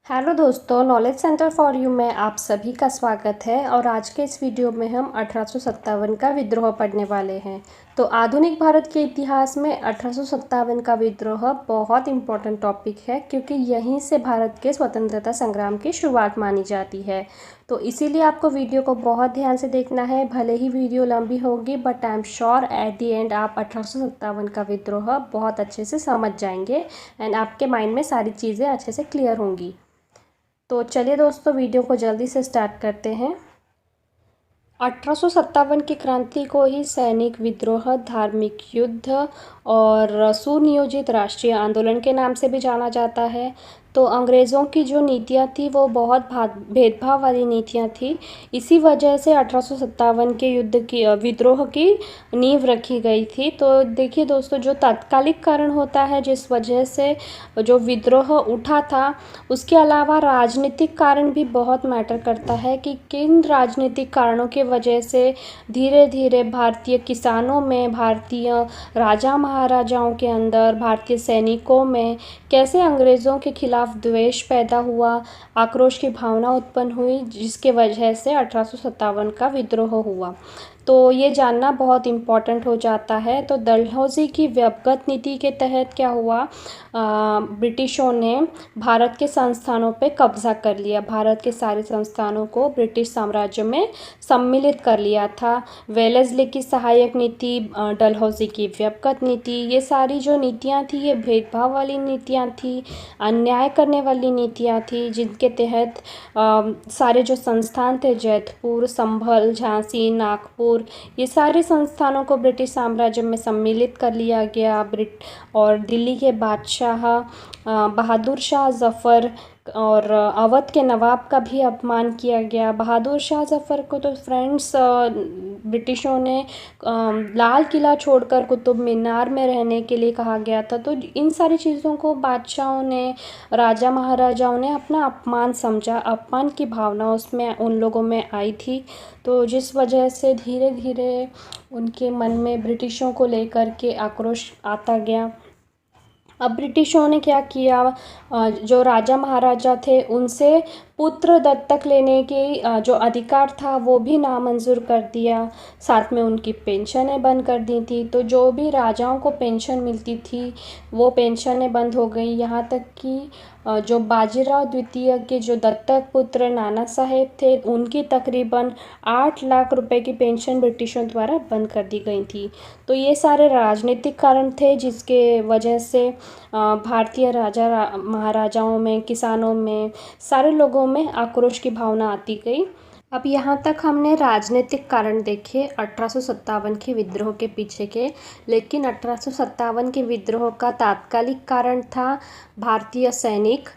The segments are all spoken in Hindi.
हेलो दोस्तों, नॉलेज सेंटर फॉर यू में आप सभी का स्वागत है। और आज के इस वीडियो में हम 1857 का विद्रोह पढ़ने वाले हैं। तो आधुनिक भारत के इतिहास में 1857 का विद्रोह बहुत इम्पोर्टेंट टॉपिक है, क्योंकि यहीं से भारत के स्वतंत्रता संग्राम की शुरुआत मानी जाती है। तो इसीलिए आपको वीडियो को बहुत ध्यान से देखना है। भले ही वीडियो लंबी होगी, but I am sure at the and आप 1857 का विद्रोह बहुत अच्छे से समझ जाएंगे एंड आपके माइंड में सारी चीज़ें अच्छे से क्लियर होंगी। तो चलिए दोस्तों, वीडियो को जल्दी से स्टार्ट करते हैं। 1857 की क्रांति को ही सैनिक विद्रोह, धार्मिक युद्ध और सुनियोजित राष्ट्रीय आंदोलन के नाम से भी जाना जाता है। तो अंग्रेज़ों की जो नीतियाँ थी वो बहुत भेदभाव वाली नीतियाँ थी। इसी वजह से 1857 के युद्ध की विद्रोह की नींव रखी गई थी। तो देखिए दोस्तों, जो तात्कालिक कारण होता है जिस वजह से जो विद्रोह उठा था, उसके अलावा राजनीतिक कारण भी बहुत मैटर करता है कि किन राजनीतिक कारणों की वजह से धीरे धीरे भारतीय किसानों में, भारतीय राजा महाराजाओं के अंदर, भारतीय सैनिकों में कैसे अंग्रेज़ों के खिलाफ द्वेष पैदा हुआ, आक्रोश की भावना उत्पन्न हुई, जिसके वजह से 1857 का विद्रोह हुआ। तो ये जानना बहुत इम्पॉर्टेंट हो जाता है। तो डलहौजी की व्यवगत नीति के तहत क्या हुआ, ब्रिटिशों ने भारत के संस्थानों पे कब्जा कर लिया। भारत के सारे संस्थानों को ब्रिटिश साम्राज्य में सम्मिलित कर लिया था। वेलेस्ली की सहायक नीति, डलहौजी की व्यवगत नीति, ये सारी जो नीतियाँ थी ये भेदभाव वाली नीतियाँ थी, अन्याय करने वाली नीतियाँ थी, जिनके तहत सारे जो संस्थान थे, जैतपुर, संभल, झांसी, नागपुर, ये सारे संस्थानों को ब्रिटिश साम्राज्य में सम्मिलित कर लिया गया। और दिल्ली के बादशाह बहादुर शाह जफ़र और अवध के नवाब का भी अपमान किया गया। बहादुर शाह जफ़र को तो फ्रेंड्स ब्रिटिशों ने लाल किला छोड़कर कुतुब मीनार में रहने के लिए कहा गया था। तो इन सारी चीज़ों को बादशाहों ने, राजा महाराजाओं ने अपना अपमान समझा, अपमान की भावना उसमें उन लोगों में आई थी। तो जिस वजह से धीरे धीरे उनके मन में ब्रिटिशों को लेकर के आक्रोश आता गया। अब ब्रिटिशों ने क्या किया, जो राजा महाराजा थे उनसे पुत्र दत्तक लेने के जो अधिकार था वो भी नामंजूर कर दिया। साथ में उनकी पेंशनें बंद कर दी थी। तो जो भी राजाओं को पेंशन मिलती थी वो पेंशनें बंद हो गई। यहाँ तक कि जो बाजीराव द्वितीय के जो दत्तक पुत्र नाना साहेब थे, उनकी तकरीबन 8 लाख रुपए की पेंशन ब्रिटिशों द्वारा बंद कर दी गई थी। तो ये सारे राजनीतिक कारण थे जिसके वजह से भारतीय राजा महाराजाओं में, किसानों में, सारे लोगों में आक्रोश की भावना आती गई। अब यहाँ तक हमने राजनीतिक कारण देखे 1857 के विद्रोह के पीछे के, लेकिन 1857 के विद्रोह का तात्कालिक कारण था भारतीय सैनिक।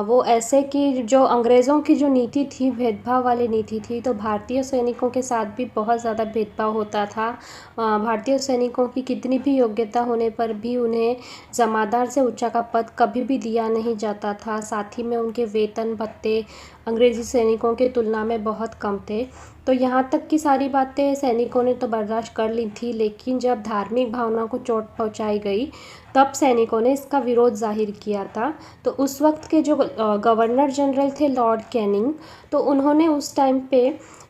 वो ऐसे कि जो अंग्रेज़ों की जो नीति थी, भेदभाव वाली नीति थी, तो भारतीय सैनिकों के साथ भी बहुत ज़्यादा भेदभाव होता था। भारतीय सैनिकों की कितनी भी योग्यता होने पर भी उन्हें जमादार से ऊंचा का पद कभी भी दिया नहीं जाता था। साथ ही में उनके वेतन भत्ते अंग्रेज़ी सैनिकों की तुलना में बहुत कम थे। तो यहाँ तक की सारी बातें सैनिकों ने तो बर्दाश्त कर ली थी, लेकिन जब धार्मिक भावना को चोट पहुँचाई गई तब सैनिकों ने इसका विरोध जाहिर किया था। तो उस वक्त के जो गवर्नर जनरल थे लॉर्ड कैनिंग, तो उन्होंने उस टाइम पे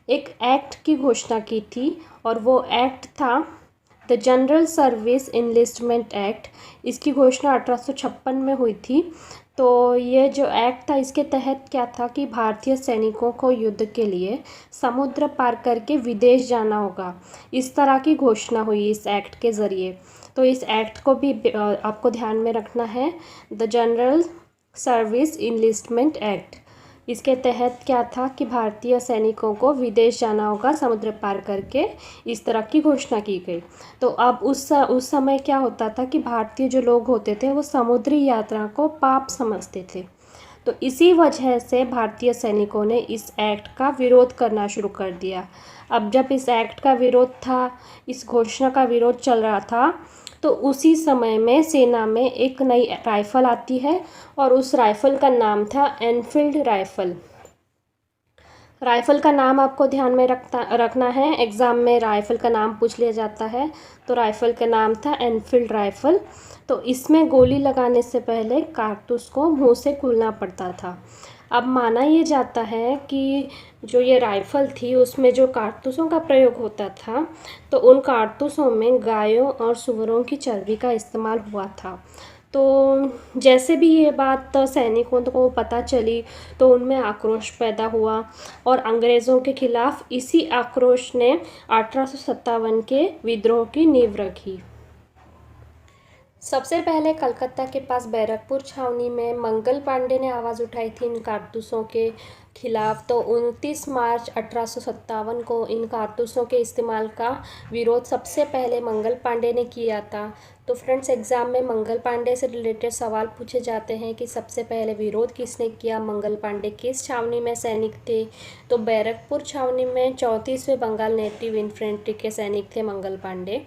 एक एक्ट की घोषणा की थी, और वो एक्ट था the general service enlistment act. इसकी घोषणा 1856 में हुई थी। तो ये जो एक्ट था, इसके तहत क्या था कि भारतीय सैनिकों को युद्ध के लिए समुद्र पार करके विदेश जाना होगा, इस तरह की घोषणा हुई इस एक्ट के ज़रिए। तो इस एक्ट को भी आपको ध्यान में रखना है, the general service enlistment act. इसके तहत क्या था कि भारतीय सैनिकों को विदेश जाना होगा समुद्र पार करके, इस तरह की घोषणा की गई। तो अब उस समय क्या होता था कि भारतीय जो लोग होते थे वो समुद्री यात्रा को पाप समझते थे। तो इसी वजह से भारतीय सैनिकों ने इस एक्ट का विरोध करना शुरू कर दिया। अब जब इस एक्ट का विरोध था, इस घोषणा का विरोध चल रहा था, तो उसी समय में सेना में एक नई राइफ़ल आती है, और उस राइफ़ल का नाम था एनफील्ड राइफ़ल। राइफ़ल का नाम आपको ध्यान में रखना है। एग्ज़ाम में राइफ़ल का नाम पूछ लिया जाता है। तो राइफ़ल का नाम था एनफील्ड राइफ़ल। तो इसमें गोली लगाने से पहले कारतूस को मुंह से खोलना पड़ता था। अब माना ये जाता है कि जो ये राइफ़ल थी उसमें जो कारतूसों का प्रयोग होता था, तो उन कारतूसों में गायों और सूअरों की चर्बी का इस्तेमाल हुआ था। तो जैसे भी ये बात सैनिकों को पता चली, तो उनमें आक्रोश पैदा हुआ और अंग्रेज़ों के खिलाफ इसी आक्रोश ने 1857 के विद्रोह की नींव रखी। सबसे पहले कलकत्ता के पास बैरकपुर छावनी में मंगल पांडे ने आवाज़ उठाई थी इन कारतूसों के खिलाफ। तो 29 मार्च 1857 को इन कारतूसों के इस्तेमाल का विरोध सबसे पहले मंगल पांडे ने किया था। तो फ्रेंड्स, एग्ज़ाम में मंगल पांडे से रिलेटेड सवाल पूछे जाते हैं कि सबसे पहले विरोध किसने किया। मंगल पांडे किस छावनी में सैनिक थे? तो बैरकपुर छावनी में 34वें बंगाल नेटिव इन्फेंट्री के सैनिक थे मंगल पांडे।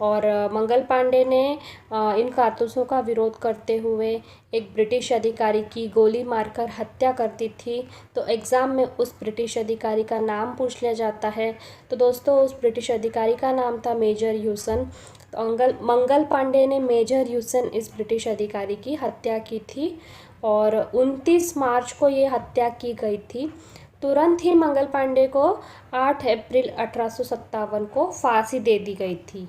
और मंगल पांडे ने इन कारतूसों का विरोध करते हुए एक ब्रिटिश अधिकारी की गोली मारकर हत्या कर दी थी। तो एग्ज़ाम में उस ब्रिटिश अधिकारी का नाम पूछ लिया जाता है। तो दोस्तों, उस ब्रिटिश अधिकारी का नाम था मेजर ह्यूसन। तो मंगल पांडे ने मेजर ह्यूसन इस ब्रिटिश अधिकारी की हत्या की थी और 29 मार्च को ये हत्या की गई थी। तुरंत ही मंगल पांडे को 8 अप्रैल 1857 को फांसी दे दी गई थी।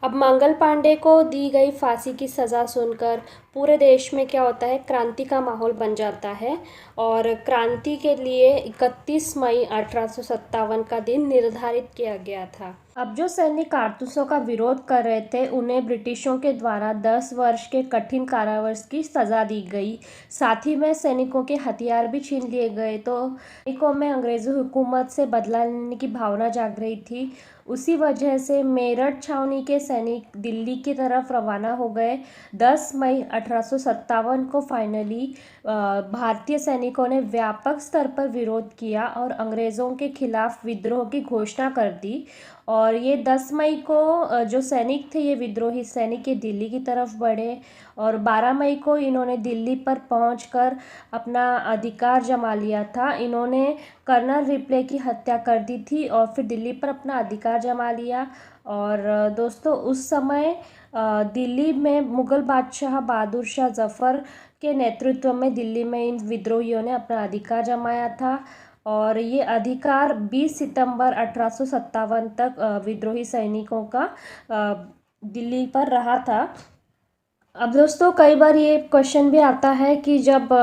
अब मंगल पांडे को दी गई फांसी की सज़ा सुनकर पूरे देश में क्या होता है, क्रांति का माहौल बन जाता है और क्रांति के लिए 31 मई 1857 का दिन निर्धारित किया गया था। अब जो सैनिक कारतूसों का विरोध कर रहे थे उन्हें ब्रिटिशों के द्वारा 10 वर्ष के कठिन कारावास की सज़ा दी गई। साथ ही में सैनिकों के हथियार भी छीन लिए गए। तो सैनिकों में अंग्रेज़ी हुकूमत से बदला लेने की भावना जाग रही थी। उसी वजह से मेरठ छावनी के सैनिक दिल्ली की तरफ रवाना हो गए। 10 मई 1857 को फाइनली भारतीय सैनिकों ने व्यापक स्तर पर विरोध किया और अंग्रेज़ों के खिलाफ विद्रोह की घोषणा कर दी। और ये 10 मई को जो सैनिक थे, ये विद्रोही सैनिक ये दिल्ली की तरफ बढ़े और 12 मई को इन्होंने दिल्ली पर पहुंचकर अपना अधिकार जमा लिया था। इन्होंने कर्नल रिप्ले की हत्या कर दी थी और फिर दिल्ली पर अपना अधिकार जमा लिया। और दोस्तों, उस समय दिल्ली में मुग़ल बादशाह बहादुर शाह ज़फ़र के नेतृत्व में दिल्ली में इन विद्रोहियों ने अपना अधिकार जमाया था और ये अधिकार 20 सितंबर 1857 तक विद्रोही सैनिकों का दिल्ली पर रहा था। अब दोस्तों, कई बार ये क्वेश्चन भी आता है कि जब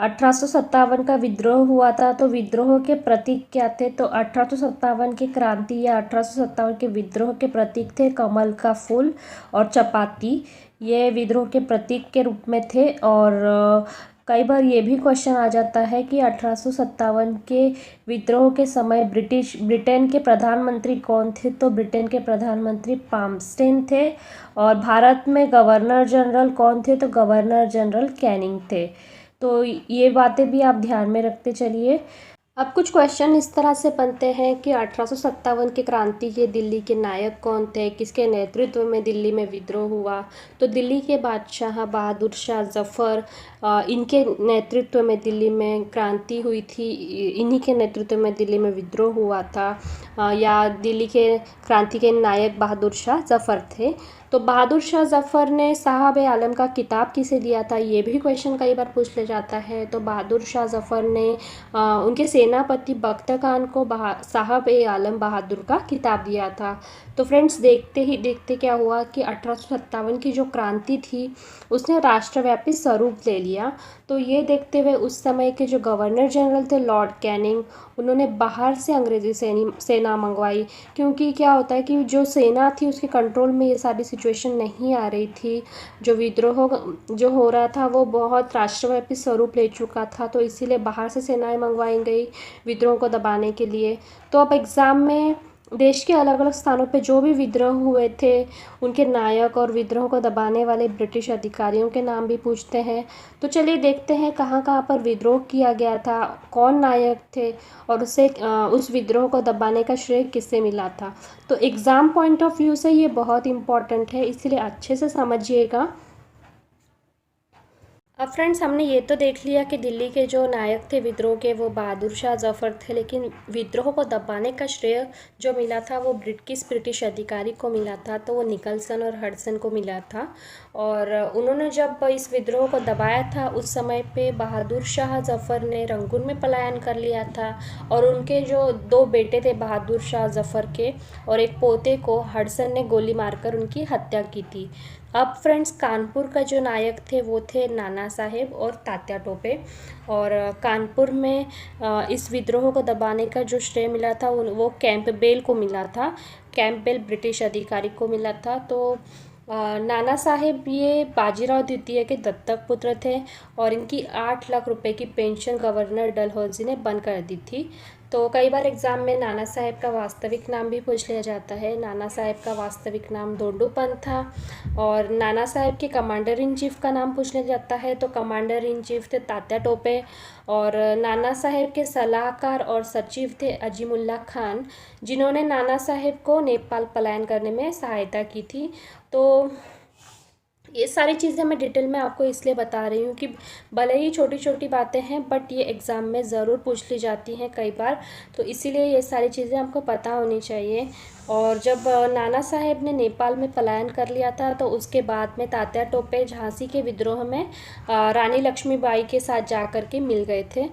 1857 का विद्रोह हुआ था तो विद्रोह के प्रतीक क्या थे। तो 1857 की क्रांति या 1857 के विद्रोह के प्रतीक थे कमल का फूल और चपाती। ये विद्रोह के प्रतीक के रूप में थे। और कई बार ये भी क्वेश्चन आ जाता है कि 1857 के विद्रोह के समय ब्रिटेन के प्रधानमंत्री कौन थे। तो ब्रिटेन के प्रधानमंत्री पामस्टेन थे और भारत में गवर्नर जनरल कौन थे। तो गवर्नर जनरल कैनिंग थे। तो ये बातें भी आप ध्यान में रखते चलिए। अब कुछ क्वेश्चन इस तरह से बनते हैं कि 1857 की क्रांति के दिल्ली के नायक कौन थे, किसके नेतृत्व में दिल्ली में विद्रोह हुआ। तो दिल्ली के बादशाह बहादुर शाह ज़फ़र, इनके नेतृत्व में दिल्ली में क्रांति हुई थी, इन्हीं के नेतृत्व में दिल्ली में विद्रोह हुआ था। या दिल्ली के क्रांति के नायक बहादुर शाह ज़फ़र थे। तो बहादुर शाह ज़फ़र ने साहब ए आलम का किताब किसे दिया था, ये भी क्वेश्चन कई बार पूछ लिया जाता है। तो बहादुर शाह ज़फ़र ने उनके सेनापति बख्तर खान को साहब ए आलम बहादुर का किताब दिया था। तो फ्रेंड्स, देखते ही देखते क्या हुआ कि 1857 की जो क्रांति थी उसने राष्ट्रव्यापी स्वरूप ले लिया। तो ये देखते हुए उस समय के जो गवर्नर जनरल थे लॉर्ड कैनिंग, उन्होंने बाहर से अंग्रेज़ी सेना मंगवाई। क्योंकि क्या होता है कि जो सेना थी उसके कंट्रोल में ये सारी सिचुएशन नहीं आ रही थी। जो विद्रोह जो हो रहा था वो बहुत राष्ट्रव्यापी स्वरूप ले चुका था। तो इसीलिए बाहर से सेनाएं मंगवाई गई विद्रोह को दबाने के लिए। तो अब एग्ज़ाम में देश के अलग अलग स्थानों पे जो भी विद्रोह हुए थे उनके नायक और विद्रोह को दबाने वाले ब्रिटिश अधिकारियों के नाम भी पूछते हैं। तो चलिए देखते हैं कहाँ कहाँ पर विद्रोह किया गया था, कौन नायक थे और उस विद्रोह को दबाने का श्रेय किससे मिला था। तो एग्ज़ाम पॉइंट ऑफ व्यू से ये बहुत इम्पॉर्टेंट है, इसलिए अच्छे से समझिएगा। अब फ्रेंड्स हमने ये तो देख लिया कि दिल्ली के जो नायक थे विद्रोह के वो बहादुर शाह जफ़र थे, लेकिन विद्रोह को दबाने का श्रेय जो मिला था वो ब्रिटिश अधिकारी को मिला था, तो वो निकलसन और हडसन को मिला था। और उन्होंने जब इस विद्रोह को दबाया था उस समय पे बहादुर शाह जफ़र ने रंगून में पलायन कर लिया था, और उनके जो दो बेटे थे बहादुर शाह जफ़र के और एक पोते को हडसन ने गोली मारकर उनकी हत्या की थी। अब फ्रेंड्स कानपुर का जो नायक थे वो थे नाना साहेब और तात्या टोपे, और कानपुर में इस विद्रोह को दबाने का जो श्रेय मिला था वो कैंपबेल को मिला था। कैंपबेल ब्रिटिश अधिकारी को मिला था। तो नाना साहेब ये बाजीराव द्वितीय के दत्तक पुत्र थे, और इनकी 8 लाख रुपए की पेंशन गवर्नर डलहौजी ने बंद कर दी थी। तो कई बार एग्ज़ाम में नाना साहेब का वास्तविक नाम भी पूछ लिया जाता है। नाना साहेब का वास्तविक नाम दोंडू पंत था, और नाना साहेब के कमांडर इन चीफ का नाम पूछ लिया जाता है, तो कमांडर इन चीफ थे तात्या टोपे, और नाना साहेब के सलाहकार और सचिव थे अजीमुल्ला खान, जिन्होंने नाना साहेब को नेपाल पलायन करने में सहायता की थी। तो ये सारी चीज़ें मैं डिटेल में आपको इसलिए बता रही हूँ कि भले ही छोटी छोटी बातें हैं बट ये एग्ज़ाम में ज़रूर पूछ ली जाती हैं कई बार, तो इसीलिए ये सारी चीज़ें आपको पता होनी चाहिए। और जब नाना साहेब ने नेपाल में पलायन कर लिया था तो उसके बाद में तात्या टोपे झांसी के विद्रोह में रानी लक्ष्मीबाई के साथ जा कर के मिल गए थे।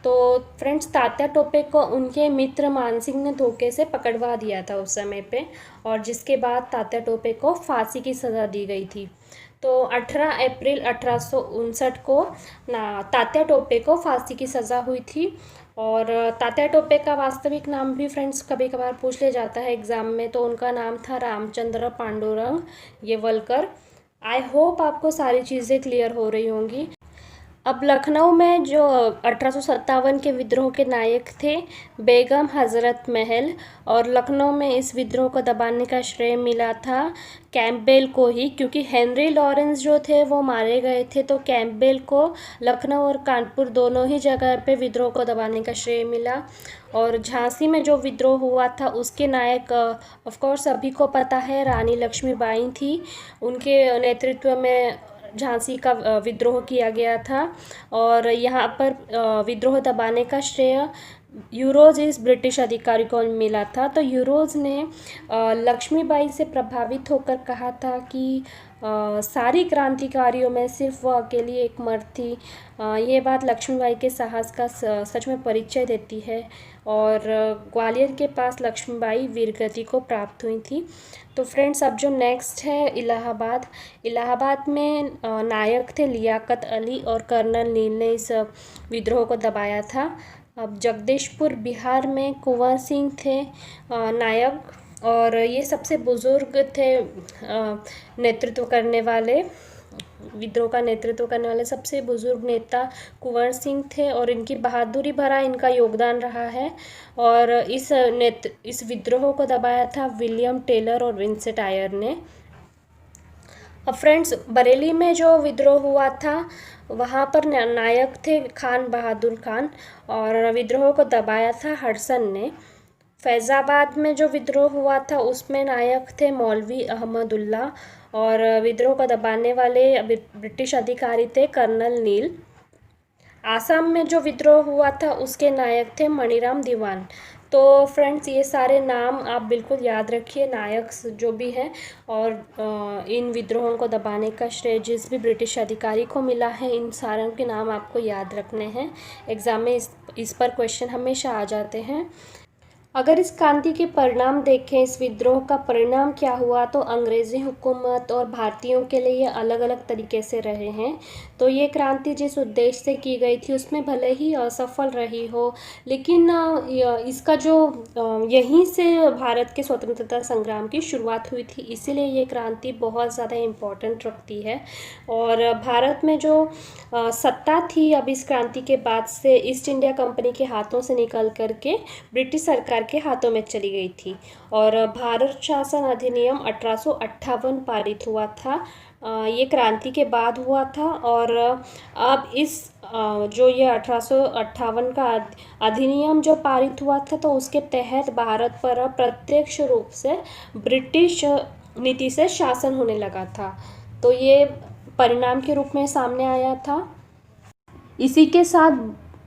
तो फ्रेंड्स तात्या टोपे को उनके मित्र मानसिंह ने धोखे से पकड़वा दिया था उस समय पे, और जिसके बाद तात्या टोपे को फांसी की सज़ा दी गई थी। तो 18 अप्रैल 1859 को तात्या टोपे को फांसी की सज़ा हुई थी। और तात्या टोपे का वास्तविक नाम भी फ्रेंड्स कभी कभार पूछ लिया जाता है एग्ज़ाम में, तो उनका नाम था रामचंद्र पांडुरंग येवलकर। आई होप आपको सारी चीज़ें क्लियर हो रही होंगी। अब लखनऊ में जो 1857 के विद्रोह के नायक थे बेगम हज़रत महल, और लखनऊ में इस विद्रोह को दबाने का श्रेय मिला था कैंपबेल को ही, क्योंकि हेनरी लॉरेंस जो थे वो मारे गए थे। तो कैंपबेल को लखनऊ और कानपुर दोनों ही जगह पे विद्रोह को दबाने का श्रेय मिला। और झांसी में जो विद्रोह हुआ था उसके नायक ऑफ कोर्स सभी को पता है रानी लक्ष्मीबाई थी। उनके नेतृत्व में झांसी का विद्रोह किया गया था, और यहाँ पर विद्रोह दबाने का श्रेय यूरोज इस ब्रिटिश अधिकारी को मिला था। तो यूरोज ने लक्ष्मीबाई से प्रभावित होकर कहा था कि सारी क्रांतिकारियों में सिर्फ वो अकेली एक मर्द थी। ये बात लक्ष्मीबाई के साहस का सच में परिचय देती है, और ग्वालियर के पास लक्ष्मीबाई वीरगति को प्राप्त हुई थी। तो फ्रेंड्स अब जो नेक्स्ट है इलाहाबाद में नायक थे लियाकत अली और कर्नल नील ने इस विद्रोह को दबाया था। अब जगदीशपुर बिहार में कुंवर सिंह थे नायक, और ये सबसे बुज़ुर्ग थे नेतृत्व करने वाले, विद्रोह का नेतृत्व करने वाले सबसे बुजुर्ग नेता कुंवर सिंह थे, और इनकी बहादुरी भरा इनका योगदान रहा है। और इस विद्रोह को दबाया था विलियम टेलर और विंसेंट आयर ने। अब फ्रेंड्स बरेली में जो विद्रोह हुआ था वहाँ पर नायक थे खान बहादुर खान, और विद्रोह को दबाया था हडसन ने। फैज़ाबाद में जो विद्रोह हुआ था उसमें नायक थे मौलवी अहमदुल्ला, और विद्रोह को दबाने वाले ब्रिटिश अधिकारी थे कर्नल नील। आसाम में जो विद्रोह हुआ था उसके नायक थे मणिराम दीवान। तो फ्रेंड्स ये सारे नाम आप बिल्कुल याद रखिए, नायक जो भी हैं, और इन विद्रोहों को दबाने का श्रेय जिस भी ब्रिटिश अधिकारी को मिला है, इन सारों के नाम आपको याद रखने हैं। एग्ज़ाम में इस पर क्वेश्चन हमेशा आ जाते हैं। अगर इस क्रांति के परिणाम देखें, इस विद्रोह का परिणाम क्या हुआ, तो अंग्रेज़ी हुकूमत और भारतीयों के लिए ये अलग अलग तरीके से रहे हैं। तो ये क्रांति जिस उद्देश्य से की गई थी उसमें भले ही असफल रही हो, लेकिन इसका जो यहीं से भारत के स्वतंत्रता संग्राम की शुरुआत हुई थी, इसीलिए ये क्रांति बहुत ज़्यादा इम्पोर्टेंट रखती है। और भारत में जो सत्ता थी अब इस क्रांति के बाद से ईस्ट इंडिया कंपनी के हाथों से निकल करके ब्रिटिश सरकार के हाथों में चली गई थी, और भारत शासन अधिनियम 1858 पारित हुआ था। ये क्रांति के बाद हुआ था, और अब इस जो ये 1858 का अधिनियम जो पारित हुआ था, तो उसके तहत भारत पर अब प्रत्यक्ष रूप से ब्रिटिश नीति से शासन होने लगा था। तो ये परिणाम के रूप में सामने आया था। इसी के साथ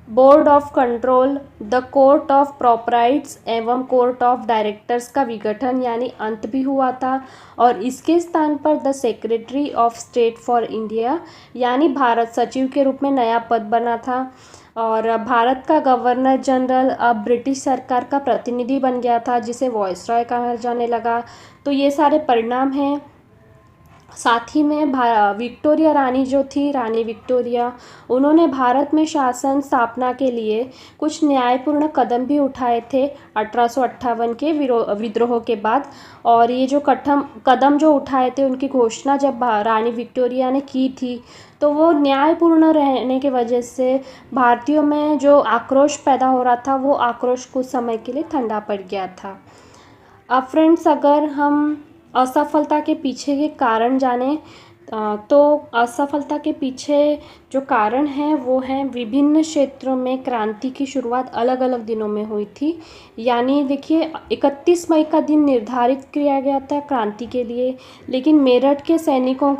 board of control, the court of proprietors एवं कोर्ट ऑफ डायरेक्टर्स का विघटन यानी अंत भी हुआ था। और इसके स्थान पर the secretary of state for India यानी भारत सचिव के रूप में नया पद बना था। और भारत का गवर्नर जनरल अब ब्रिटिश सरकार का प्रतिनिधि बन गया था, जिसे वॉइसरॉय कहा जाने लगा। तो ये सारे परिणाम हैं। साथ ही में विक्टोरिया रानी जो थी, रानी विक्टोरिया, उन्होंने भारत में शासन स्थापना के लिए कुछ न्यायपूर्ण कदम भी उठाए थे 1858 के विद्रोह के बाद। और ये जो कदम जो उठाए थे, उनकी घोषणा जब रानी विक्टोरिया ने की थी, तो वो न्यायपूर्ण रहने की वजह से भारतीयों में जो आक्रोश पैदा हो रहा था, वो आक्रोश कुछ समय के लिए ठंडा पड़ गया था। अब फ्रेंड्स, अगर हम असफलता के पीछे के कारण जाने, तो असफलता के पीछे जो कारण हैं वो हैं विभिन्न क्षेत्रों में क्रांति की शुरुआत अलग अलग दिनों में हुई थी। यानी देखिए, 31 मई का दिन निर्धारित किया गया था क्रांति के लिए, लेकिन मेरठ के सैनिकों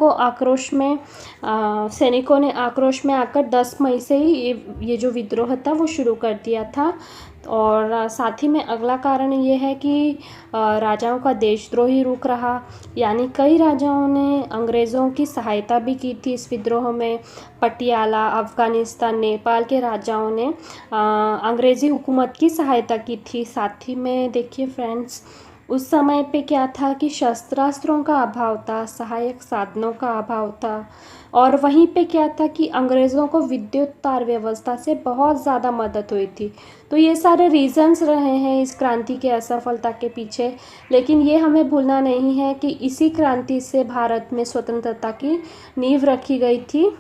ने आक्रोश में आकर 10 मई से ही ये जो विद्रोह था वो शुरू कर दिया था। और साथ ही में अगला कारण ये है कि राजाओं का देशद्रोही रुख रहा, यानी कई राजाओं ने अंग्रेज़ों की सहायता भी की थी इस विद्रोह में। पटियाला, अफ़गानिस्तान, नेपाल के राजाओं ने अंग्रेज़ी हुकूमत की सहायता की थी। साथ ही में देखिए फ्रेंड्स, उस समय पे क्या था कि शस्त्रास्त्रों का अभाव था, सहायक साधनों का अभाव था। और वहीं पे क्या था कि अंग्रेज़ों को विद्युत तार व्यवस्था से बहुत ज़्यादा मदद हुई थी। तो ये सारे रीज़न्स रहे हैं इस क्रांति के असफलता के पीछे। लेकिन ये हमें भूलना नहीं है कि इसी क्रांति से भारत में स्वतंत्रता की नींव रखी गई थी।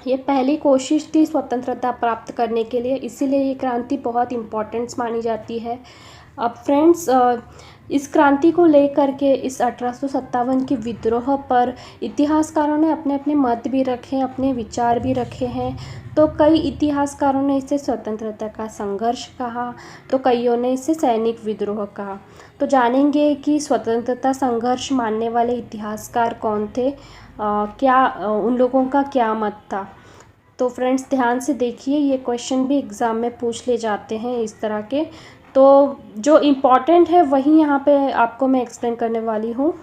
ये पहली कोशिश थी स्वतंत्रता प्राप्त करने के लिए, इसीलिए ये क्रांति बहुत इम्पोर्टेंट्स मानी जाती है। अब फ्रेंड्स, इस क्रांति को लेकर के इस 1857 के विद्रोह पर इतिहासकारों ने अपने अपने मत भी रखे, अपने विचार भी रखे हैं। तो कई इतिहासकारों ने इसे स्वतंत्रता का संघर्ष कहा, तो कईयों ने इसे सैनिक विद्रोह कहा। तो जानेंगे कि स्वतंत्रता संघर्ष मानने वाले इतिहासकार कौन थे, उन लोगों का क्या मत था। तो फ्रेंड्स, ध्यान से देखिए, ये क्वेश्चन भी एग्ज़ाम में पूछ ले जाते हैं इस तरह के। तो जो इम्पॉर्टेंट है वही यहाँ पे आपको मैं एक्सप्लेन करने वाली हूँ।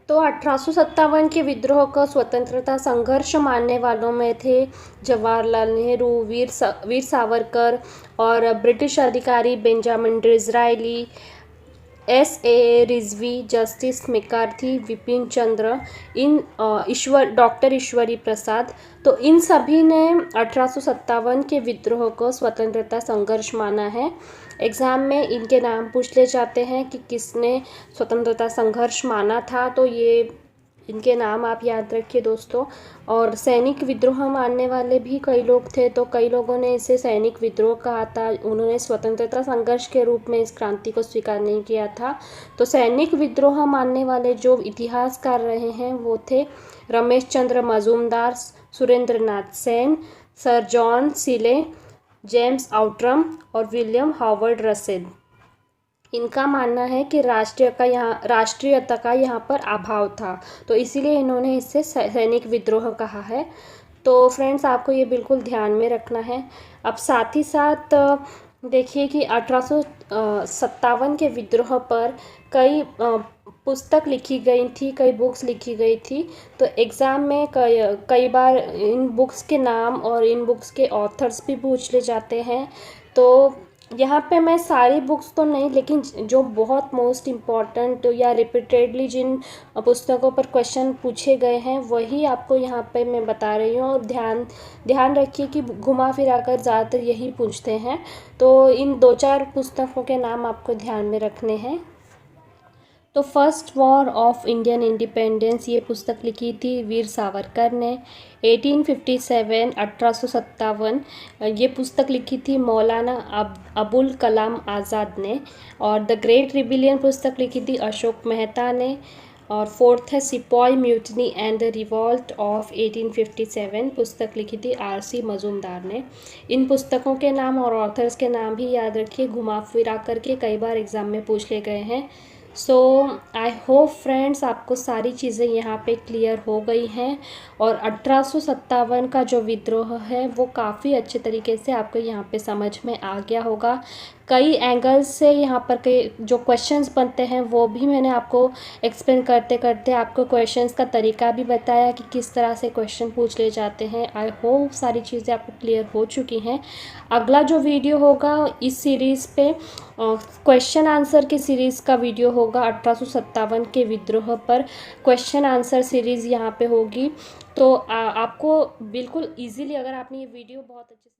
तो 1857 के विद्रोह को स्वतंत्रता संघर्ष मानने वालों में थे जवाहरलाल नेहरू, वीर सावरकर और ब्रिटिश अधिकारी Benjamin Disraeli, S.A. Rizvi, Justice McCarthy, Vipin Chandra, doctor Ishwari Prasad. तो इन सभी ने 1857 के विद्रोह को स्वतंत्रता संघर्ष माना है। एग्ज़ाम में इनके नाम पूछ ले जाते हैं कि किसने स्वतंत्रता संघर्ष माना था, तो ये इनके नाम आप याद रखिए दोस्तों। और सैनिक विद्रोह मानने वाले भी कई लोग थे, तो कई लोगों ने इसे सैनिक विद्रोह कहा था। उन्होंने स्वतंत्रता संघर्ष के रूप में इस क्रांति को स्वीकार नहीं किया था। तो सैनिक विद्रोह मानने वाले जो इतिहासकार रहे हैं वो थे रमेश चंद्र मजूमदार, सुरेंद्र नाथ सेन, सर जॉन सिले, जेम्स आउट्रम और विलियम हावर्ड रसेल। इनका मानना है कि राष्ट्रीयता का यहाँ पर अभाव था, तो इसीलिए इन्होंने इससे सैनिक विद्रोह कहा है। तो फ्रेंड्स, आपको ये बिल्कुल ध्यान में रखना है। अब साथ ही साथ देखिए कि 1857 के विद्रोह पर कई पुस्तक लिखी गई थी, कई बुक्स लिखी गई थी। तो एग्ज़ाम में कई बार इन बुक्स के नाम और इन बुक्स के ऑथर्स भी पूछ ले जाते हैं। तो यहाँ पे मैं सारी बुक्स तो नहीं, लेकिन जो बहुत मोस्ट इम्पॉर्टेंट या रिपीटेडली जिन पुस्तकों पर क्वेश्चन पूछे गए हैं वही आपको यहाँ पे मैं बता रही हूँ। और ध्यान रखिए कि घुमा फिरा कर ज़्यादातर यही पूछते हैं। तो इन 2-4 पुस्तकों के नाम आपको ध्यान में रखने हैं। तो first war of Indian independence, ये पुस्तक लिखी थी वीर सावरकर ने। 1857 ये पुस्तक लिखी थी मौलाना अबुल कलाम आज़ाद ने। और द ग्रेट रिबिलियन पुस्तक लिखी थी अशोक मेहता ने। और फोर्थ है sepoy mutiny and the revolt of 1857, पुस्तक लिखी थी R.C. मजूमदार ने। इन पुस्तकों के नाम और ऑथर्स के नाम भी याद रखिए, घुमा फिरा करके कई बार एग्ज़ाम में पूछ ले गए हैं। सो आई होप फ्रेंड्स आपको सारी चीज़ें यहाँ पे क्लियर हो गई हैं और 1857 का जो विद्रोह है वो काफ़ी अच्छे तरीके से आपको यहाँ पे समझ में आ गया होगा। कई एंगल्स से यहाँ पर के जो क्वेश्चंस बनते हैं वो भी मैंने आपको एक्सप्लेन करते करते आपको क्वेश्चंस का तरीका भी बताया कि किस तरह से क्वेश्चन पूछ ले जाते हैं। आई होप सारी चीज़ें आपको क्लियर हो चुकी हैं। अगला जो वीडियो होगा इस सीरीज़ पे क्वेश्चन आंसर की सीरीज़ का वीडियो होगा 1857 के विद्रोह पर। क्वेश्चन आंसर सीरीज़ यहाँ पे होगी, तो आपको बिल्कुल इजीली, अगर आपने ये वीडियो बहुत अच्छे से